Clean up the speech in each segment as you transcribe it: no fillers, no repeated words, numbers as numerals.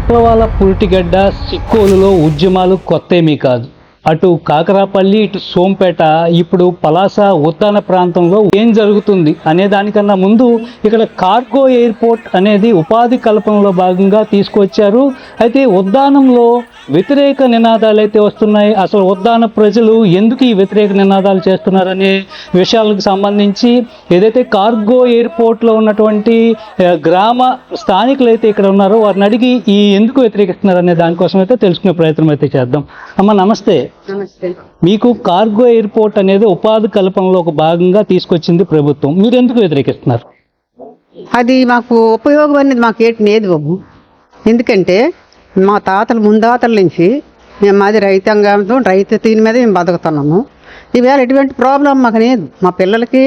విప్లవాల పురిటిగడ్డ సిక్కోలులో ఉద్యమాలు కొత్తేమీ కాదు. అటు కాకరాపల్లి, ఇటు సోంపేట, ఇప్పుడు పలాస ఉద్దాన ప్రాంతంలో ఏం జరుగుతుంది అనే దానికన్నా ముందు ఇక్కడ కార్గో ఎయిర్పోర్ట్ అనేది ఉపాధి కల్పనలో భాగంగా తీసుకొచ్చారు. అయితే ఉద్దానంలో వ్యతిరేక నినాదాలు అయితే వస్తున్నాయి. అసలు ఉద్దాన ప్రజలు ఎందుకు ఈ వ్యతిరేక నినాదాలు చేస్తున్నారనే విషయాలకు సంబంధించి ఏదైతే కార్గో ఎయిర్పోర్ట్లో ఉన్నటువంటి గ్రామ స్థానికులు అయితే ఇక్కడ ఉన్నారో వారిని అడిగి ఈ ఎందుకు వ్యతిరేకిస్తున్నారు అనే దానికోసం అయితే తెలుసుకునే ప్రయత్నం అయితే చేద్దాం. అమ్మ నమస్తే. నమస్తే. మీకు కార్గో ఎయిర్పోర్ట్ అనేది ఉపాధి కల్పనలో ఒక భాగంగా తీసుకొచ్చింది ప్రభుత్వం, మీరు ఎందుకు వ్యతిరేకిస్తున్నారు? అది మాకు ఉపయోగం అనేది మాకు ఏంటి లేదు బాబు. ఎందుకంటే మా తాతలు ముందాతల నుంచి మేము మాది రైతాంగంతో రైతు తీని మీద మేము బతుకుతున్నాము. ఈవేళ ఎటువంటి ప్రాబ్లం మాకు లేదు. మా పిల్లలకి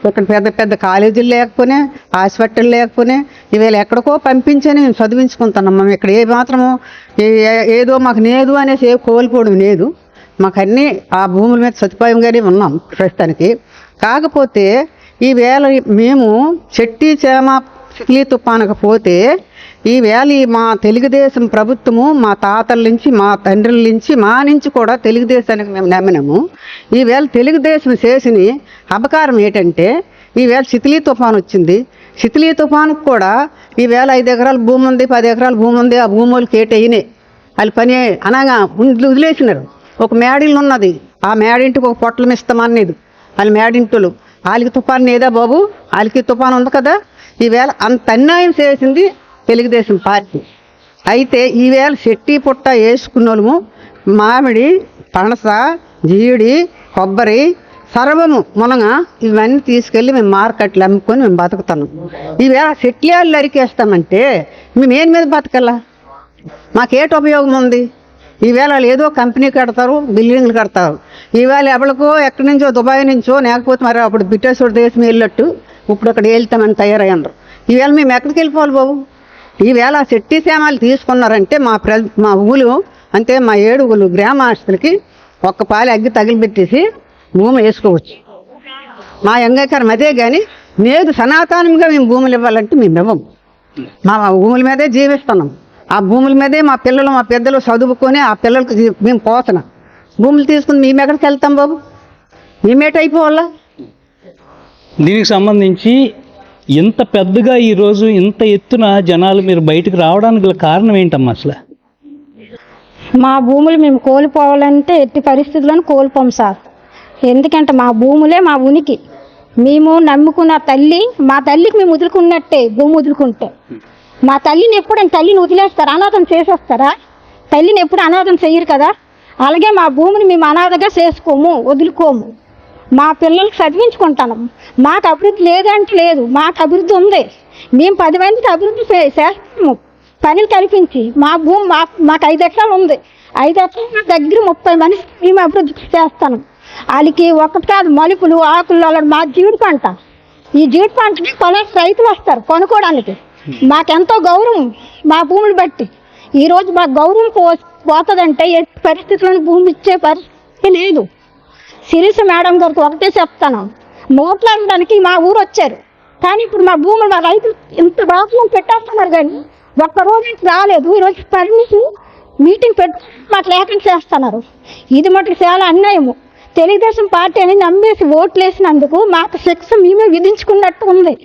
ఇక్కడ పెద్ద పెద్ద కాలేజీలు లేకపోయినా, హాస్పిటల్ లేకపోయినా ఈవేళ ఎక్కడికో పంపించని మేము చదివించుకుంటున్నాం. మేము ఇక్కడ ఏ మాత్రము ఏదో మాకు లేదు అనేసి ఏ కోల్పోవడం లేదు. మాకు అన్నీ ఆ భూముల మీద సదుపాయంగానే ఉన్నాం ప్రస్తుతానికి. కాకపోతే ఈవేళ మేము చెట్టి చేమ సిక్లీ తుఫానుకు పోతే ఈవేళ మా తెలుగుదేశం ప్రభుత్వము మా తాతల నుంచి, మా తండ్రుల నుంచి, మా నుంచి కూడా తెలుగుదేశానికి మేము నమ్మినాము. ఈవేళ తెలుగుదేశం చేసిన అపకారం ఏంటంటే ఈవేళ సిక్లీ తుఫాను వచ్చింది. సిక్లీ తుఫానుకు కూడా ఈవేళ 5 ఎకరాల భూమి ఉంది, 10 ఎకరాల భూమి ఉంది. ఆ భూములకి ఏటయినాయి వాళ్ళు పని అనగా వదిలేసినారు. ఒక మేడిల్లు ఉన్నది, ఆ మేడింటికి ఒక పొట్టలం ఇస్తామనేది వాళ్ళ మేడింటులు. వాళ్ళకి తుఫాను ఏదా బాబు, వాళ్ళకి తుఫాను ఉంది కదా. ఈవేళ అంత అన్యాయం చేసింది తెలుగుదేశం పార్టీ. అయితే ఈవేళ చెట్టి పుట్ట వేసుకున్న వాళ్ళము మామిడి, పనస, జీడి, కొబ్బరి సర్వము మునగా ఇవన్నీ తీసుకెళ్ళి మేము మార్కెట్లు అమ్ముకొని మేము బతుకుతున్నాం. ఈవేళ చెట్లేళ్ళు అరికేస్తామంటే మేము ఏం మీద బతకల్లా? మాకేటి ఉపయోగం ఉంది? ఈవేళ వాళ్ళు ఏదో కంపెనీ కడతారు, బిల్డింగ్లు కడతారు. ఈవేళ ఎవరికో ఎక్కడి నుంచో దుబాయ్ నుంచో, లేకపోతే మరి అప్పుడు బ్రిటిష్ దేశం వెళ్ళినట్టు ఇప్పుడు అక్కడ వెళ్తామని తయారయ్యారు. ఈవేళ మేము ఎక్కడికి వెళ్ళిపోవాలి బాబు? ఈవేళ చెట్టి సేమాలు తీసుకున్నారంటే మా ఊళ్ళు అంటే మా 7 గ్రామస్తులకి ఒక్క పాలి అగ్గి తగిలిపెట్టేసి భూమి వేసుకోవచ్చు. మా అంగీకారం అదే. కానీ లేదు సనాతనంగా మేము భూములు ఇవ్వాలంటే మేము ఇవ్వము. మా భూముల మీదే జీవిస్తున్నాం. ఆ భూముల మీదే మా పిల్లలు, మా పెద్దలు చదువుకొని ఆ పిల్లలకి మేము పోతున్నాం. భూములు తీసుకుని మేము ఎక్కడికి వెళ్తాం బాబు? మేమేటైపోవాలా? దీనికి సంబంధించి ఇంత పెద్దగా ఈరోజు ఇంత ఎత్తున జనాలు మీరు బయటకు రావడానికి గల కారణం ఏంటమ్మా? అసలు మా భూములు మేము కోల్పోవాలంటే ఎట్టి పరిస్థితులను కోల్పోం సార్. ఎందుకంటే మా భూములే మా ఉనికి. మేము నమ్ముకున్న తల్లి, మా తల్లికి మేము వదులుకున్నట్టే భూమి వదులుకుంటే. మా తల్లిని ఎప్పుడైనా తల్లిని వదిలేస్తారా? అనాథం చేసేస్తారా? తల్లిని ఎప్పుడు అనాథం చెయ్యరు కదా. అలాగే మా భూమిని మేము అనాథగా చేసుకోము, వదులుకోము. మా పిల్లలకి చదివించుకుంటాం. మాకు అభివృద్ధి లేదంటే లేదు, మాకు అభివృద్ధి ఉంది. మేము 10 మందికి అభివృద్ధి చేస్తాము పనులు కల్పించి. మా భూమి మాకు 5 ఎకరాలు ఉంది. 5 ఎకరాల దగ్గర 30 మంది మేము అభివృద్ధి చేస్తాను. వాళ్ళకి ఒకటి కాదు, మలుపులు, ఆకులు, మా జీడి పంట. ఈ జీడి పంటకి రైతులు వస్తారు కొనుక్కోవడానికి. మాకెంతో గౌరవం మా భూములు బట్టి. ఈరోజు మాకు గౌరవం పోతుందంటే ఎట్టి పరిస్థితులను భూమి ఇచ్చే పరిస్థితి లేదు. శిరీష మేడం గారికి ఒకటే చెప్తాను, మాట్లాడడానికి మా ఊరు వచ్చారు. కానీ ఇప్పుడు మా భూములు మా రైతులు ఇంత బాగా పెట్టేస్తున్నారు. కానీ ఒక్కరోజు రాలేదు. ఈరోజు పర్మిషన్ మీటింగ్ పెట్టి మాకు లేకుండా చేస్తున్నారు. ఇది మటుకు చాలా అన్యాయము. తెలుగుదేశం పార్టీ అని నమ్మేసి ఓట్లు వేసినందుకు మాకు శిక్ష మేమే విధించుకున్నట్టు ఉంది.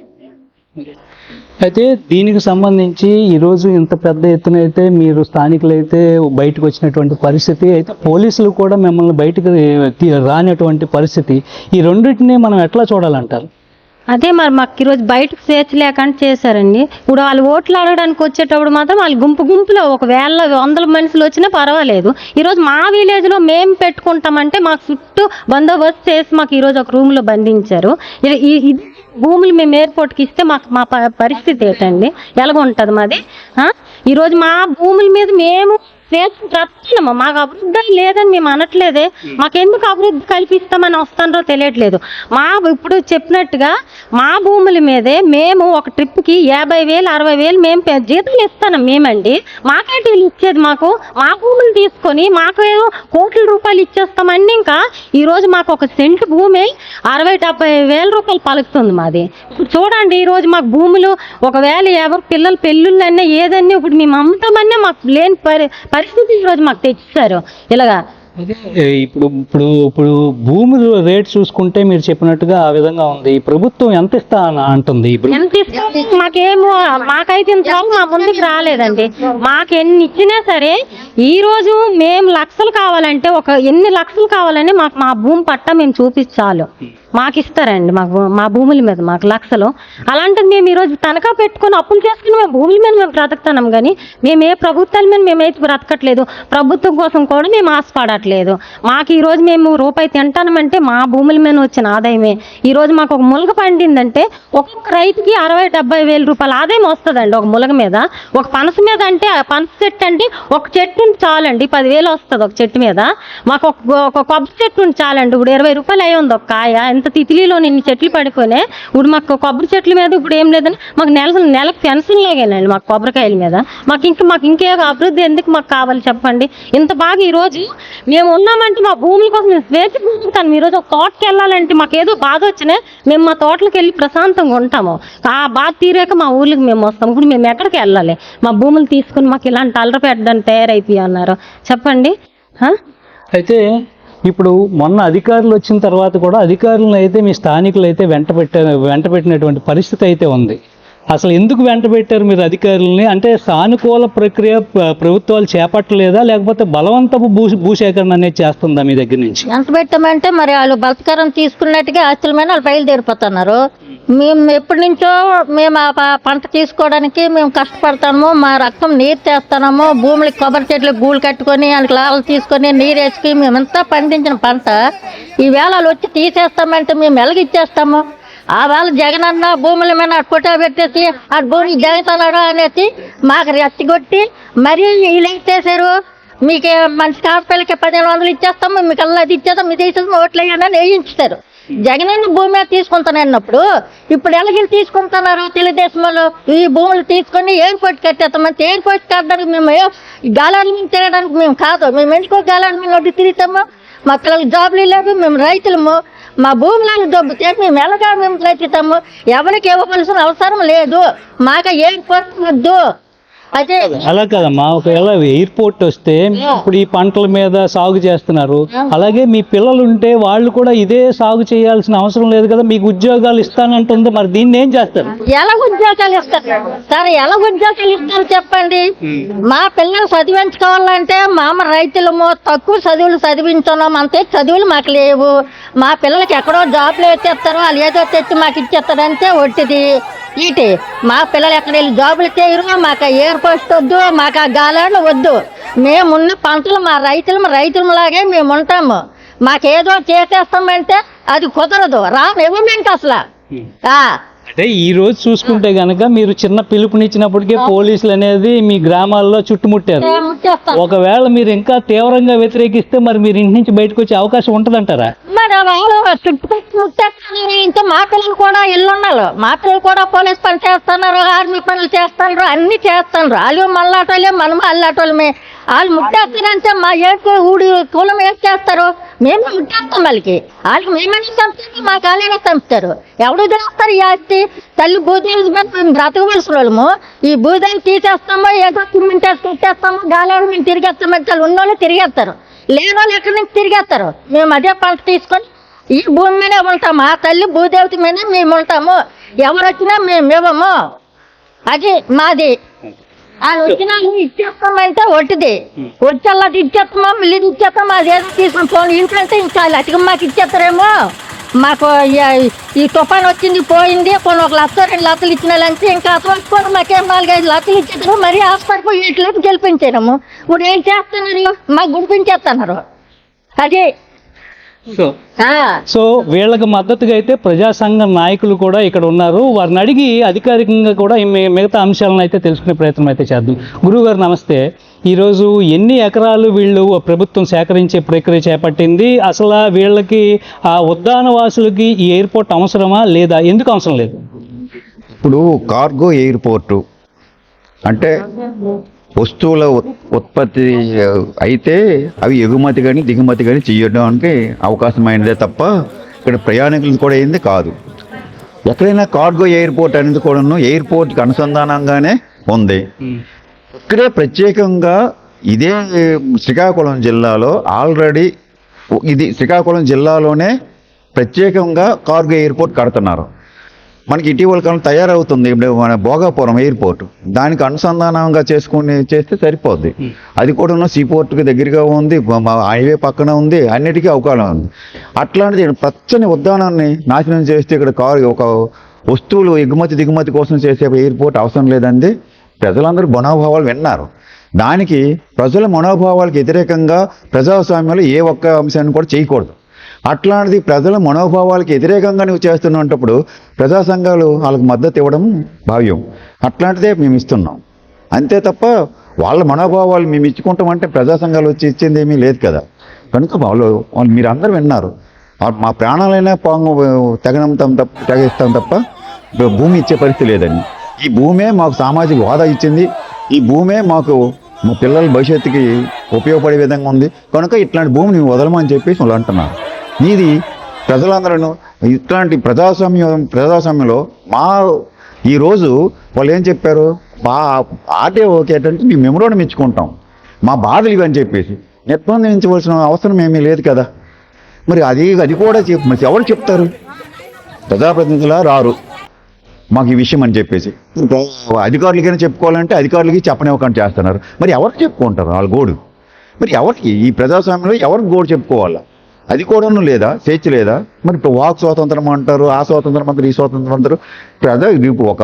అయితే దీనికి సంబంధించి ఈరోజు ఇంత పెద్ద ఎత్తున అయితే మీరు స్థానికులు అయితే బయటకు వచ్చినటువంటి పరిస్థితి, అయితే పోలీసులు కూడా మిమ్మల్ని బయటకు రానటువంటి పరిస్థితి, ఈ రెండింటినీ మనం ఎట్లా చూడాలంటారు? అదే మరి మాకు ఈరోజు బయటకు స్వేచ్ఛ లేకుండా చేశారండి. ఇప్పుడు వాళ్ళు ఓట్లు అడగడానికి వచ్చేటప్పుడు మాత్రం వాళ్ళు గుంపులో 100 మనుషులు వచ్చినా పర్వాలేదు. ఈరోజు మా విలేజ్లో మేము పెట్టుకుంటామంటే మాకు చుట్టూ బందోబస్తు చేసి మాకు ఈరోజు ఒక రూమ్లో బంధించారు. ఈ భూములు మేము ఎయిర్పోర్ట్కి ఇస్తే మా పరిస్థితి ఏంటండి? ఎలాగ ఉంటుంది మాది? ఈరోజు మా భూముల మీద మేము స్వేచ్ఛ బ్రతకలేము. మాకు అభివృద్ధి లేదని మేము అనట్లేదే, మాకెందుకు అభివృద్ధి కల్పిస్తామని వస్తానో తెలియట్లేదు. ఇప్పుడు చెప్పినట్టుగా మా భూముల మీదే మేము ఒక ట్రిప్కి 50,000 60,000 మేము జీతాలు ఇస్తాను మేమండి. మాకేంటి వీళ్ళు ఇచ్చేది? మాకు మా భూములు తీసుకొని మాకు ఏదో కోట్ల రూపాయలు ఇచ్చేస్తామండి. ఇంకా ఈరోజు మాకు ఒక సెంటు భూమి 60,000-70,000 రూపాయలు పలుకుతుంది మాది. ఇప్పుడు చూడండి, ఈరోజు మాకు భూములు ఒకవేళ ఎవరు పిల్లల పెళ్ళిళ్ళన్నా ఏదన్నా ఇప్పుడు మేము అమ్ముతామన్నా మాకు లేని పరిస్థితి ఈరోజు మాకు తెచ్చారు ఇలాగా. ఇప్పుడు ఇప్పుడు ఇప్పుడు భూమి రేట్ చూసుకుంటే మీరు చెప్పినట్టుగా ఆ విధంగా ఉంది. ప్రభుత్వం ఎంత ఇస్తా అంటుంది? ఎంత ఇస్తుంది? మాకేమో మాకైతే ఇంతవరకు మా ముందుకు రాలేదండి. మాకు ఎన్ని ఇచ్చినా సరే ఈ రోజు మేము లక్షలు కావాలంటే ఎన్ని లక్షలు కావాలని మాకు మా భూమి పట్టా మేము చూపించాలి, మాకు ఇస్తారండి. మాకు మా భూముల మీద మాకు లక్షలు. అలాంటిది మేము ఈరోజు తనఖా పెట్టుకొని అప్పులు చేసుకుని మేము భూముల మీద మేము బ్రతుకుతున్నాం. కానీ మేము ఏ ప్రభుత్వాల మీద మేమైతే బ్రతకట్లేదు, ప్రభుత్వం కోసం కూడా మేము ఆశపడట్లేదు. మాకు ఈరోజు మేము రూపాయి తింటామంటే మా భూముల మీద వచ్చిన ఆదాయమే. ఈరోజు మాకు ఒక ములగ పండిందంటే ఒక్కొక్క రైతుకి 60,000-70,000 రూపాయల ఆదాయం వస్తుందండి ఒక ములగ మీద. ఒక పనస మీద అంటే పనస చెట్టు అంటే ఒక చెట్టు చాలండి 10,000 వస్తుంది ఒక చెట్టు మీద. మాకు ఒక కొబ్బరి చెట్టు చాలండి, ఇప్పుడు 20 రూపాయలు అయ్యి ఉంది ఒక కాయ. ఎంత తితిలీలో ఇన్ని చెట్లు పడిపోయినాయి. ఇప్పుడు మాకు కొబ్బరి చెట్ల మీద ఇప్పుడు ఏం లేదని మాకు నెలకు పెన్షన్ లాగేనండి మాకు కొబ్బరికాయల మీద. మాకు ఇంకే అభివృద్ధి ఎందుకు మాకు కావాలి చెప్పండి? ఇంత బాగా ఈరోజు మేము ఉన్నామంటే మా భూముల కోసం మేము స్వేచ్ఛ పుంజుతాను. ఈరోజు ఒక తోటకి వెళ్ళాలంటే మాకు ఏదో బాధ వచ్చినా మేము మా తోటలకు వెళ్ళి ప్రశాంతంగా ఉంటాము. ఆ బాధ తీరాక మా ఊర్లకు మేము వస్తాం. ఇప్పుడు మేము ఎక్కడికి వెళ్ళాలి? మా భూములు తీసుకుని మాకు ఇలాంటి అల్లరి పెట్టడానికి తయారైపోయి అన్నారు చెప్పండి. అయితే ఇప్పుడు మొన్న అధికారులు వచ్చిన తర్వాత కూడా అధికారులను అయితే మీ స్థానికులు అయితే వెంట పెట్టినటువంటి పరిస్థితి అయితే ఉంది. అసలు ఎందుకు వెంట పెట్టారు మీరు అధికారులని? అంటే సానుకూల ప్రక్రియ ప్రభుత్వాలు చేపట్టలేదా, లేకపోతే బలవంతపు భూసేకరణ అనేది చేస్తుందా మీ దగ్గర నుంచి? ఎంత పెట్టామంటే మరి వాళ్ళు బలత్కారం తీసుకున్నట్టుగా ఆస్తుల మీద వాళ్ళు బయలుదేరిపోతున్నారు. మేము ఎప్పటి నుంచో మేము ఆ పంట తీసుకోవడానికి మేము కష్టపడతాము, మా రక్తం నీరు తెస్తున్నాము. భూములకి కొబ్బరి చెట్లకు గూళ్ళు కట్టుకొని వాళ్ళకి లాభాలు తీసుకొని నీరు వేసుకుని మేమంతా పండించిన పంట ఈవేళ వాళ్ళు వచ్చి తీసేస్తామంటే మేము ఎలాగిచ్చేస్తాము? ఆ వేళ జగన్ అన్న భూముల మీద ఫోటో పెట్టేసి ఆ భూమి జగతన్నాడు అనేసి మాకు రెచ్చగొట్టి మరీ వీళ్ళు ఎత్తేసారు. మీకు మంచి కాపిల్లకి 1,500 ఇచ్చేస్తాము, మీకు అలా అది ఇచ్చేస్తాం, మీరు తీసేస్తాం, ఓట్లు వేయండి వేయించుతారు. జగన్ అన్న భూమి మీద తీసుకుంటానన్నప్పుడు ఇప్పుడు ఎలాగ తీసుకుంటున్నారు తెలుగుదేశం వాళ్ళు? ఈ భూములు తీసుకొని ఎయిర్పోర్ట్ కట్టేస్తామంటే ఎయిర్పోర్ట్ కట్టడానికి మేము గాలాడి మీద తిరగడానికి మేము కాదు. మేము ఎందుకో గాలాడి మీద వడ్డీ తిరుగుతాము? మా పిల్లలకి జాబులు లేవు, మేము రైతులము. మా భూములను దొబ్బితే మేము ఎలాగా మేము బ్రతుకుతాము? ఎవరికి ఇవ్వవలసిన అవసరం లేదు, మాకు ఎయిర్పోర్ట్ వద్దు. అదే అలా కదమ్మా, ఒకవేళ ఎయిర్పోర్ట్ వస్తే ఇప్పుడు ఈ పంటల మీద సాగు చేస్తున్నారు, అలాగే మీ పిల్లలు ఉంటే వాళ్ళు కూడా ఇదే సాగు చేయాల్సిన అవసరం లేదు కదా? మీకు ఉద్యోగాలు ఇస్తానంటుంది, మరి దీన్ని ఏం చేస్తారు? ఎలా ఉద్యోగాలు ఇస్తారు సార్? ఎలా ఉద్యోగాలు ఇస్తారు చెప్పండి? మా పిల్లలు చదివించుకోవాలంటే మా రైతులము తక్కువ చదువులు చదివించున్నాం, అంతే చదువులు మాకు లేవు. మా పిల్లలకి ఎక్కడో జాబ్లు ఎత్తేస్తారు, వాళ్ళు ఏదో తెచ్చి మాకు ఇచ్చేస్తారంటే ఒట్టిది ఈటి. మా పిల్లలు ఎక్కడ వెళ్ళి జాబులు చేయరు, మాకు ఎయిర్పోర్ట్ వద్దు, మాకు ఆ గాలాళ్ళు వద్దు. మేమున్న పంటలు మా రైతులలాగే మేము ఉంటాము. మాకేదో చేసేస్తామంటే అది కుదరదు, రానివ్వమేంటి అసలు. అంటే ఈ రోజు చూసుకుంటే గనక మీరు చిన్న పిలుపునిచ్చినప్పటికే పోలీసులు అనేది మీ గ్రామాల్లో చుట్టుముట్టారు. ఒకవేళ మీరు ఇంకా తీవ్రంగా వ్యతిరేకిస్తే మరి మీరు ఇంటి నుంచి బయటకు వచ్చే అవకాశం ఉంటుందంటారా? మరి వాళ్ళు చుట్టుపక్కల ఇంకా మా పిల్లలు కూడా ఇల్లు ఉన్నారు, మా పిల్లలు కూడా పోలీస్ పని చేస్తున్నారు, ఆర్మీ పనులు చేస్తున్నారు, అన్ని చేస్తున్నారు. వాళ్ళు మళ్ళాటోళ్ళే, మనము అల్లాటోళ్ళమే. వాళ్ళు ముట్టేస్తారంటే మా ఏడుకు ఊడి కులం ఏం చేస్తారు? మేము ముట్టేస్తాం వాళ్ళకి. వాళ్ళకి మేమని చంపుతారు, మా కాలేనే చంపుతారు. ఎవడు చేస్తారు ఈ ఆస్తి? తల్లి భూదేవి మీద మేము బ్రతకవలసిన వాళ్ళము. ఈ భూదేవి తీసేస్తామో ఏదో సిమెంటేసి పెట్టేస్తామో గాలి మేము తిరిగేస్తామంటే వాళ్ళు ఉన్నోళ్ళు తిరిగేస్తారు, లేని వాళ్ళు ఎక్కడి నుంచి తిరిగేస్తారు. మేము అదే పంట తీసుకొని ఈ భూమి మీదే ఉంటాము, ఆ తల్లి భూదేవత మీదే మేము ఉంటాము. ఎవరు వచ్చినా మేము ఇవ్వము, అది మాది. వాళ్ళు వచ్చినా ఇచ్చేస్తామంటే ఒట్టిది. వచ్చేలా ఇచ్చేస్తామో మళ్ళీ ఇచ్చేస్తామో అదేదో తీసుకుని పోను ఇంట్లో ఇంకా అటుగా మాకు ఇచ్చేస్తారేమో. మాకు ఈ తుఫాన్ వచ్చింది పోయింది, కొన్ని 1 లక్ష 2 లక్షలు ఇచ్చిన వాళ్ళంటే ఇంకా అసలు మాకేం 4-5 లక్షలు ఇచ్చేసారు. మరీ హాస్పిటల్ వీటిలోకి గెలిపించాము. ఇప్పుడు ఏం చేస్తున్నారు? మాకు గుడిపించేస్తున్నారు. అదే సో వీళ్ళకి మద్దతుగా అయితే ప్రజా సంఘ నాయకులు కూడా ఇక్కడ ఉన్నారు. వారిని అడిగి అధికారికంగా కూడా మిగతా అంశాలను అయితే తెలుసుకునే ప్రయత్నం అయితే చేద్దాం. గురువు గారు నమస్తే. ఈరోజు ఎన్ని ఎకరాలు వీళ్ళు ప్రభుత్వం సేకరించే ప్రక్రియ చేపట్టింది? అసలు వీళ్ళకి ఆ ఉద్యానవాసులకి ఈ ఎయిర్పోర్ట్ అవసరమా లేదా? ఎందుకు అవసరం లేదు? ఇప్పుడు కార్గో ఎయిర్పోర్టు అంటే వస్తువుల ఉత్పత్తి అయితే అవి ఎగుమతి కానీ దిగుమతి కానీ చేయడానికి అవకాశమైనదే తప్ప ఇక్కడ ప్రయాణికులు కూడా అయింది కాదు. ఎక్కడైనా కార్గో ఎయిర్పోర్ట్ అనేది కూడాను ఎయిర్పోర్ట్కి అనుసంధానంగానే ఉంది. ఇక్కడే ప్రత్యేకంగా ఇదే శ్రీకాకుళం జిల్లాలో ఆల్రెడీ ఇది శ్రీకాకుళం జిల్లాలోనే ప్రత్యేకంగా కార్గో ఎయిర్పోర్ట్ కడుతున్నారు. మనకి ఇటీవల కాలం తయారవుతుంది ఇప్పుడు మన భోగాపురం ఎయిర్పోర్ట్, దానికి అనుసంధానంగా చేస్తే సరిపోద్ది. అది కూడా సీపోర్ట్కి దగ్గరగా ఉంది, హైవే పక్కన ఉంది, అన్నిటికీ అవకాశం ఉంది. అట్లాంటిది పచ్చని ఉద్యానాన్ని నాశనం చేస్తే ఇక్కడ ఒక వస్తువులు ఎగుమతి దిగుమతి కోసం చేసే ఎయిర్పోర్ట్ అవసరం లేదండి. ప్రజలందరూ మనోభావాలు విన్నారు. దానికి ప్రజల మనోభావాలకు వ్యతిరేకంగా ప్రజాస్వామ్యంలో ఏ ఒక్క అంశాన్ని కూడా చేయకూడదు. అట్లాంటిది ప్రజల మనోభావాలకు వ్యతిరేకంగా నువ్వు చేస్తున్నప్పుడు ప్రజా సంఘాలు వాళ్ళకి మద్దతు ఇవ్వడం భావ్యం. అట్లాంటిదే మేము ఇస్తున్నాం అంతే తప్ప వాళ్ళ మనోభావాలు మేము ఇచ్చుకుంటామంటే ప్రజా సంఘాలు వచ్చి ఇచ్చింది ఏమీ లేదు కదా. కనుక వాళ్ళు మీరు అందరూ విన్నారు, మా ప్రాణాలైనా తెగిస్తాం తప్ప భూమి ఇచ్చే పరిస్థితి లేదని. ఈ భూమే మాకు సామాజిక హోదా ఇచ్చింది, ఈ భూమే మాకు మా పిల్లల భవిష్యత్తుకి ఉపయోగపడే విధంగా ఉంది. కనుక ఇట్లాంటి భూమిని వదలమని చెప్పేసి వాళ్ళు అంటున్నారు. ఇది ప్రజలందరూ ఇట్లాంటి ప్రజాస్వామ్యంలో ఈరోజు వాళ్ళు ఏం చెప్పారు, మా ఆర్టీఓకి ఏంటంటే మేము మెమోరాండం ఇచ్చుకుంటాం, మా బాధలు ఇవని చెప్పేసి నిర్బంధించవలసిన అవసరం ఏమీ లేదు కదా. మరి అది కూడా మరి ఎవరు చెప్తారు? ప్రజాప్రతినిధులా రారు మాకు ఈ విషయం అని చెప్పేసి. అధికారులకైనా చెప్పుకోవాలంటే అధికారులకి చెప్పనివ్వకుండా చేస్తున్నారు. మరి ఎవరికి చెప్పుకుంటారు వాళ్ళ గోడు? మరి ఎవరికి ఈ ప్రజాస్వామ్యంలో ఎవరికి గోడు చెప్పుకోవాలా? అది కూడాను లేదా, స్వేచ్ఛ లేదా? మరి ఇప్పుడు వాక్ స్వాతంత్రం అంటారు, ఆ స్వాతంత్రం అంటారు, ఈ స్వాతంత్రం అంటారు. ఒక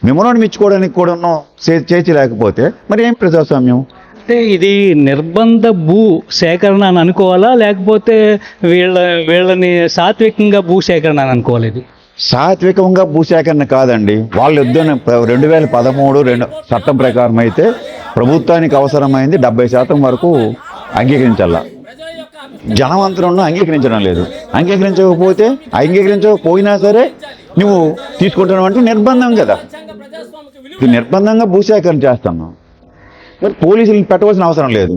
మెమోరాండం ఇచ్చుకోవడానికి కూడాను స్వేచ్ఛ లేకపోతే మరి ఏం ప్రజాస్వామ్యం? అంటే ఇది నిర్బంధ భూ సేకరణ అని అనుకోవాలా, లేకపోతే వీళ్ళని సాత్వికంగా భూ సేకరణ అని అనుకోవాలి? ఇది సాత్వికంగా భూసేకరణ కాదండి. వాళ్ళ యుద్ధం 2013 చట్టం ప్రకారం అయితే ప్రభుత్వానికి అవసరమైంది 70% వరకు అంగీకరించాల. జనవంతరంలో అంగీకరించడం లేదు. అంగీకరించకపోయినా సరే నువ్వు తీసుకుంటున్నావు అంటే నిర్బంధం కదా. ఇది నిర్బంధంగా భూసేకరణ చేస్తున్నావు. మరి పోలీసులు పెట్టవలసిన అవసరం లేదు.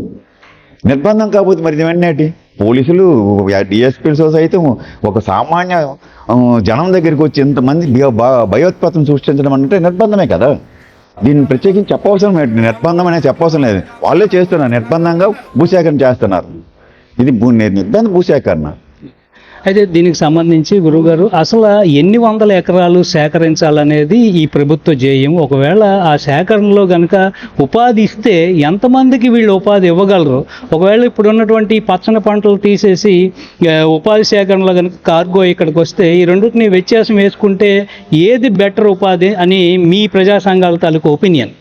నిర్బంధం కాకపోతే మరి వెన్నటి పోలీసులు డిఎస్పీలు సైతం ఒక సామాన్య జనం దగ్గరికి వచ్చి ఇంతమంది భయోత్పాతం సృష్టించడం అంటే నిర్బంధమే కదా. దీన్ని ప్రత్యేకించి చెప్పవసరం లేదు. నిర్బంధం అనేది చెప్పవసరం లేదు. వాళ్ళే చేస్తున్నారు, నిర్బంధంగా భూసేకరణ చేస్తున్నారు. ఇది నిర్బంధ భూసేకరణ. అయితే దీనికి సంబంధించి గురువుగారు అసలు ఎన్ని వందల ఎకరాలు సేకరించాలనేది ఈ ప్రభుత్వ ధ్యేయం? ఒకవేళ ఆ సేకరణలో కనుక ఉపాధి ఇస్తే ఎంతమందికి వీళ్ళు ఉపాధి ఇవ్వగలరు? ఒకవేళ ఇప్పుడు ఉన్నటువంటి పచ్చని పంటలు తీసేసి ఉపాధి సేకరణలో కనుక కార్గో ఇక్కడికి వస్తే ఈ రెండింటిని వ్యత్యాసం వేసుకుంటే ఏది బెటర్ ఉపాధి అని మీ ప్రజా సంఘాల తాలూకు ఒపీనియన్?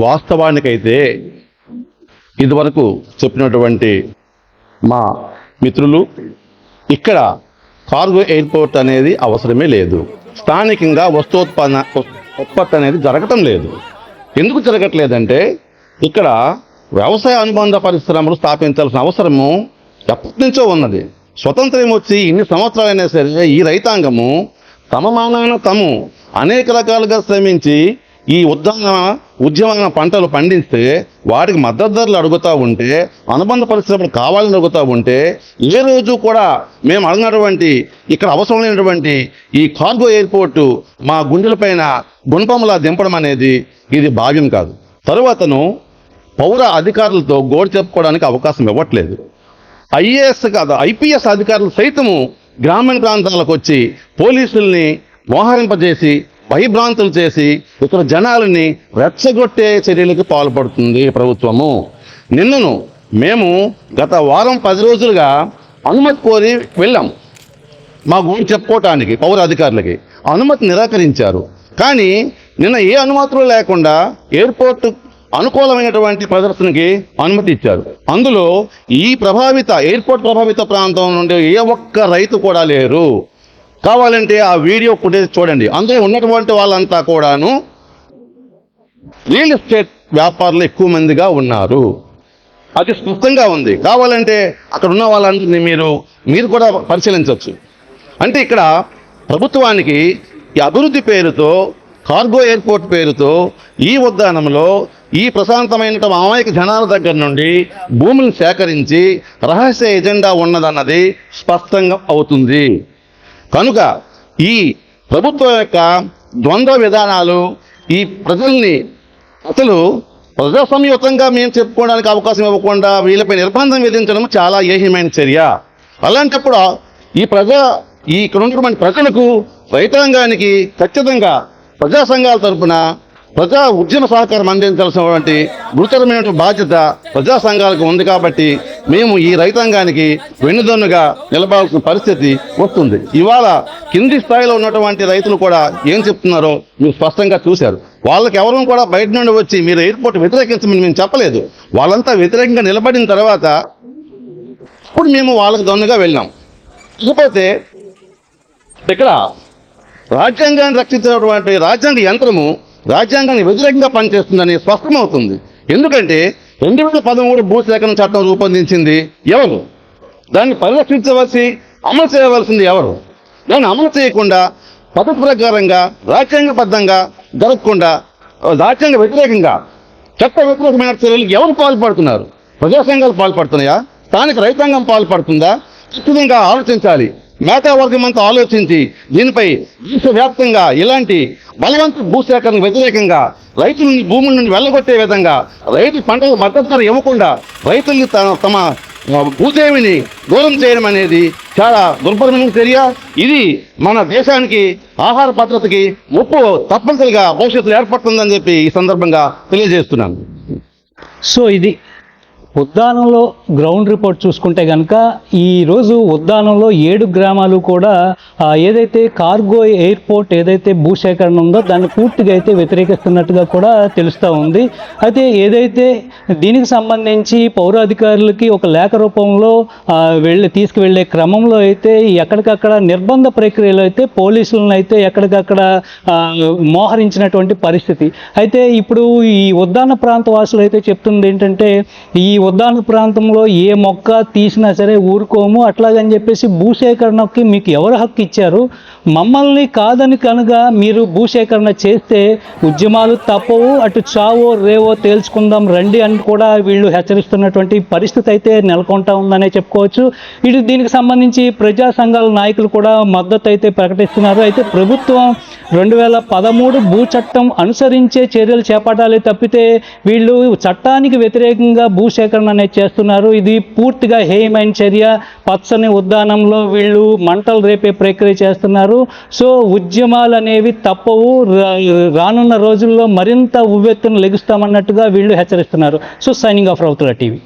వాస్తవానికైతే ఇదివరకు చెప్పినటువంటి మా మిత్రులు ఇక్కడ కార్గో ఎయిర్పోర్ట్ అనేది అవసరమే లేదు. స్థానికంగా ఉత్పత్తి అనేది జరగటం లేదు. ఎందుకు జరగట్లేదంటే ఇక్కడ వ్యవసాయ అనుబంధ పరిశ్రమలు స్థాపించాల్సిన అవసరము ఎప్పటి నుంచో ఉన్నది. స్వతంత్రం వచ్చి ఇన్ని సంవత్సరాలైనా సరే ఈ రైతాంగము తమ మానవున తాము అనేక రకాలుగా శ్రమించి ఈ ఉద్యమ పంటలు పండిస్తే వాటికి మద్దతు ధరలు అడుగుతూ ఉంటే, అనుబంధ పరిశ్రమలు కావాలని అడుగుతూ ఉంటే, ఏ రోజు కూడా మేము అడిగినటువంటి ఇక్కడ అవసరం లేనటువంటి ఈ కార్గో ఎయిర్పోర్టు మా గుండెలపైన గుణపంలా దింపడం అనేది ఇది భావ్యం కాదు. తరువాతను పౌర అధికారులతో గోడు చెప్పుకోవడానికి అవకాశం ఇవ్వట్లేదు. ఐఏఎస్ కాదు ఐపీఎస్ అధికారులు సైతము గ్రామీణ ప్రాంతాలకు వచ్చి పోలీసుల్ని మోహరింపజేసి భయభ్రాంతులు చేసి ఇతర జనాలని రెచ్చగొట్టే చర్యలకు పాల్పడుతుంది ప్రభుత్వము. నిన్నను మేము గత వారం 10 రోజులుగా అనుమతి కోరి వెళ్ళాం మా గురించి చెప్పుకోవటానికి పౌర అధికారులకి. అనుమతి నిరాకరించారు. కానీ నిన్న ఏ అనుమతులు లేకుండా ఎయిర్పోర్ట్ అనుకూలమైనటువంటి ప్రదర్శనకి అనుమతి ఇచ్చారు. అందులో ఈ ఎయిర్పోర్ట్ ప్రభావిత ప్రాంతం నుండి ఏ ఒక్క రైతు కూడా లేరు. కావాలంటే ఆ వీడియో ఫుటేజ్ చూడండి. అందులో ఉన్నటువంటి వాళ్ళంతా కూడాను రియల్ ఎస్టేట్ వ్యాపారులు ఎక్కువ మందిగా ఉన్నారు. అది స్పష్టంగా ఉంది. కావాలంటే అక్కడ ఉన్న వాళ్ళందరినీ మీరు కూడా పరిశీలించవచ్చు. అంటే ఇక్కడ ప్రభుత్వానికి ఈ అభివృద్ధి పేరుతో, కార్గో ఎయిర్పోర్ట్ పేరుతో ఈ ఉద్యానంలో ఈ ప్రశాంతమైన అమాయక జనాల దగ్గర నుండి భూములను సేకరించి రహస్య ఎజెండా ఉన్నదన్నది స్పష్టంగా అవుతుంది. కనుక ఈ ప్రభుత్వం యొక్క ద్వంద్వ విధానాలు ఈ ప్రజల్ని అసలు ప్రజాసంయుతంగా మేము చెప్పుకోవడానికి అవకాశం ఇవ్వకుండా వీళ్ళపై నిర్బంధం విధించడం చాలా ఏహ్యమైన చర్య. అలాంటప్పుడు ఇక్కడ ఉన్నటువంటి ప్రజలకు, రైతాంగానికి ఖచ్చితంగా ప్రజా సంఘాల తరఫున ప్రజా ఉద్యమ సహకారం అందించాల్సినటువంటి గురుతరమైన బాధ్యత ప్రజా సంఘాలకు ఉంది. కాబట్టి మేము ఈ రైతాంగానికి వెన్నుదన్నుగా నిలబడాల్సిన పరిస్థితి వస్తుంది. ఇవాళ కింది స్థాయిలో ఉన్నటువంటి రైతులు కూడా ఏం చెప్తున్నారో మీరు స్పష్టంగా చూశారు. వాళ్ళకి ఎవరూ కూడా బయట నుండి వచ్చి మీరు ఎయిర్పోర్ట్ వ్యతిరేకించమని మేము చెప్పలేదు. వాళ్ళంతా వ్యతిరేకంగా నిలబడిన తర్వాత ఇప్పుడు మేము వాళ్ళకి దన్నుగా వెళ్ళాం. ఇకపోతే ఇక్కడ రాజ్యాంగాన్ని రక్షించినటువంటి రాజ్యాంగ యంత్రము రాజ్యాంగాన్ని వ్యతిరేకంగా పనిచేస్తుందని స్పష్టమవుతుంది. ఎందుకంటే 2013 భూసేకరణ చట్టం రూపొందించింది ఎవరు? దాన్ని పరిరక్షించవలసి, అమలు చేయవలసింది ఎవరు? దాన్ని అమలు చేయకుండా పద్ధతి ప్రకారంగా రాజ్యాంగబద్ధంగా జరగకుండా రాజ్యాంగ వ్యతిరేకంగా చట్ట వ్యతిరేకమైన చర్యలకు ఎవరు పాల్పడుతున్నారు? ప్రజా సంఘాలు పాల్పడుతున్నాయా? స్థానిక రైతాంగం పాల్పడుతుందా? ఖచ్చితంగా ఆలోచించాలి. మేధావర్గం అంతా ఆలోచించి దీనిపై దేశవ్యాప్తంగా ఇలాంటి బలవంత భూసేకరణ వ్యతిరేకంగా రైతులని భూముల నుండి వెళ్ళగొట్టే విధంగా, రైతు పంటలకు మద్దతు ధర ఇవ్వకుండా రైతుల్ని తమ భూదేవిని దూరం చేయడం అనేది చాలా దుర్భరమైన చర్య. ఇది మన దేశానికి ఆహార భద్రతకి ముప్పు తప్పనిసరిగా భవిష్యత్తులో ఏర్పడుతుందని చెప్పి ఈ సందర్భంగా తెలియజేస్తున్నాను. సో ఇది ఉద్దానంలో గ్రౌండ్ రిపోర్ట్ చూసుకుంటే కనుక ఈరోజు ఉద్దానంలో 7 గ్రామాలు కూడా ఏదైతే కార్గో ఎయిర్పోర్ట్ ఏదైతే భూసేకరణ ఉందో దాన్ని పూర్తిగా అయితే వ్యతిరేకిస్తున్నట్టుగా కూడా తెలుస్తూ ఉంది. అయితే ఏదైతే దీనికి సంబంధించి పౌరాధికారులకి ఒక లేఖ రూపంలో తీసుకువెళ్ళే క్రమంలో అయితే ఎక్కడికక్కడ నిర్బంధ ప్రక్రియలో అయితే పోలీసులను అయితే ఎక్కడికక్కడ మోహరించినటువంటి పరిస్థితి. అయితే ఇప్పుడు ఈ ఉద్దాన ప్రాంత వాసులు అయితే చెప్తుంది ఏంటంటే, ఈ ఉద్దాన ప్రాంతంలో ఏ మొక్క తీసినా సరే ఊరుకోము, అట్లాగని చెప్పేసి భూసేకరణకి మీకు ఎవరు హక్కు ఇచ్చారు? మమ్మల్ని కాదని కనుక మీరు భూసేకరణ చేస్తే ఉద్యమాలు తప్పవు, అటు చావో రేవో తేల్చుకుందాం రండి అని కూడా వీళ్ళు హెచ్చరిస్తున్నటువంటి పరిస్థితి అయితే నెలకొంటా ఉందనే చెప్పుకోవచ్చు. ఇటు దీనికి సంబంధించి ప్రజా సంఘాల నాయకులు కూడా మద్దతు అయితే ప్రకటిస్తున్నారు. అయితే ప్రభుత్వం 2013 భూ చట్టం అనుసరించే చర్యలు చేపట్టాలి తప్పితే వీళ్ళు చట్టానికి వ్యతిరేకంగా భూసేకరణ అనేది చేస్తున్నారు. ఇది పూర్తిగా హేయమైన చర్య. పచ్చని ఉద్యానంలో వీళ్ళు మంటలు రేపే ప్రక్రియ చేస్తున్నారు. సో ఉద్యమాలు అనేవి తప్పవు, రానున్న రోజుల్లో మరింత ఉవ్వెత్తున లెగుస్తామన్నట్టుగా వీళ్ళు హెచ్చరిస్తున్నారు. సో సైనింగ్ ఆఫ్ రౌతుల టీవీ.